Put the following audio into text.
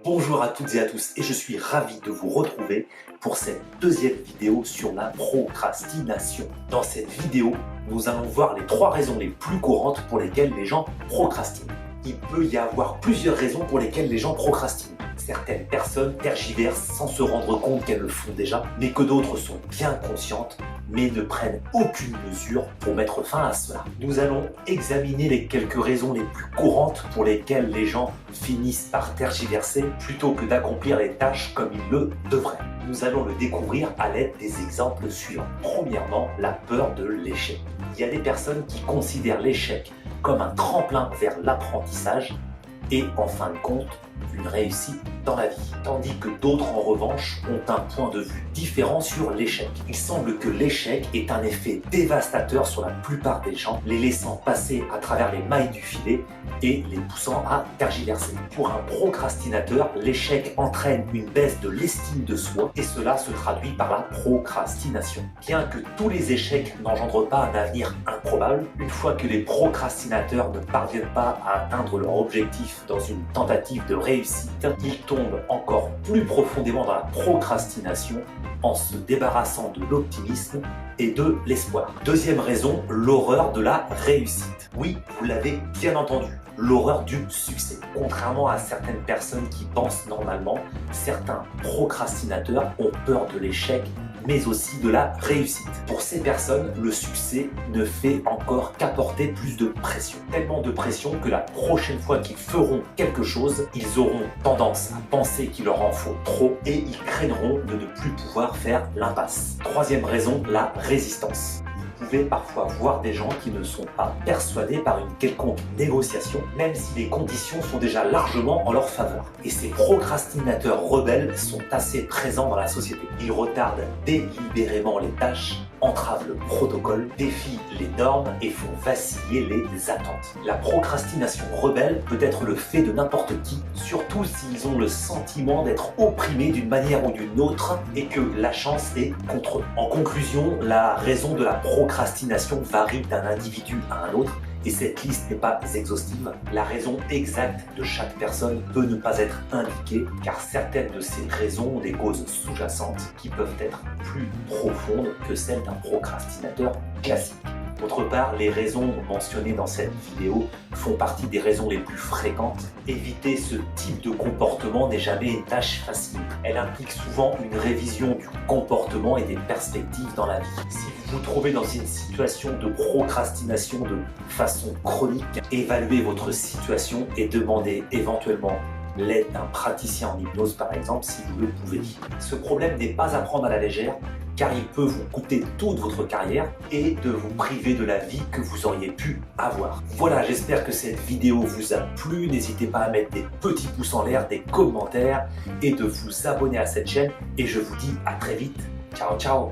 Bonjour à toutes et à tous et je suis ravi de vous retrouver pour cette deuxième vidéo sur la procrastination. Dans cette vidéo, nous allons voir les 3 raisons les plus courantes pour lesquelles les gens procrastinent. Il peut y avoir plusieurs raisons pour lesquelles les gens procrastinent. Certaines personnes tergiversent sans se rendre compte qu'elles le font déjà, mais que d'autres sont bien conscientes, mais ne prennent aucune mesure pour mettre fin à cela. Nous allons examiner les quelques raisons les plus courantes pour lesquelles les gens finissent par tergiverser plutôt que d'accomplir les tâches comme ils le devraient. Nous allons le découvrir à l'aide des exemples suivants. Premièrement, la peur de l'échec. Il y a des personnes qui considèrent l'échec comme un tremplin vers l'apprentissage et en fin de compte, une réussite dans la vie. Tandis que d'autres en revanche ont un point de vue différent sur l'échec. Il semble que l'échec est un effet dévastateur sur la plupart des gens, les laissant passer à travers les mailles du filet et les poussant à tergiverser. Pour un procrastinateur, l'échec entraîne une baisse de l'estime de soi et cela se traduit par la procrastination. Bien que tous les échecs n'engendrent pas un avenir improbable, une fois que les procrastinateurs ne parviennent pas à atteindre leur objectif dans une tentative de réussite, ils tombent encore plus profondément dans la procrastination en se débarrassant de l'optimisme et de l'espoir. Deuxième raison, l'horreur de la réussite. Oui, vous l'avez bien entendu, l'horreur du succès. Contrairement à certaines personnes qui pensent normalement, certains procrastinateurs ont peur de l'échec, mais aussi de la réussite. Pour ces personnes, le succès ne fait encore qu'apporter plus de pression. Tellement de pression que la prochaine fois qu'ils feront quelque chose, ils auront tendance à penser qu'il leur en faut trop et ils craindront de ne plus pouvoir faire l'impasse. Troisième raison, la résistance. Vous pouvez parfois voir des gens qui ne sont pas persuadés par une quelconque négociation, même si les conditions sont déjà largement en leur faveur. Et ces procrastinateurs rebelles sont assez présents dans la société. Ils retardent délibérément les tâches, entravent le protocole, défient les normes et font vaciller les attentes. La procrastination rebelle peut être le fait de n'importe qui, surtout s'ils ont le sentiment d'être opprimés d'une manière ou d'une autre et que la chance est contre eux. En conclusion, la raison de la procrastination varie d'un individu à un autre et cette liste n'est pas exhaustive. La raison exacte de chaque personne peut ne pas être indiquée car certaines de ces raisons ont des causes sous-jacentes qui peuvent être plus profondes que celles d'un procrastinateur classique. D'autre part, les raisons mentionnées dans cette vidéo font partie des raisons les plus fréquentes. Éviter ce type de comportement n'est jamais une tâche facile. Elle implique souvent une révision du comportement et des perspectives dans la vie. Si vous vous trouvez dans une situation de procrastination de façon chronique, évaluez votre situation et demandez éventuellement l'aide d'un praticien en hypnose par exemple si vous le pouvez. Ce problème n'est pas à prendre à la légère car il peut vous coûter toute votre carrière et de vous priver de la vie que vous auriez pu avoir. Voilà, j'espère que cette vidéo vous a plu. N'hésitez pas à mettre des petits pouces en l'air, des commentaires et de vous abonner à cette chaîne. Et je vous dis à très vite. Ciao, ciao!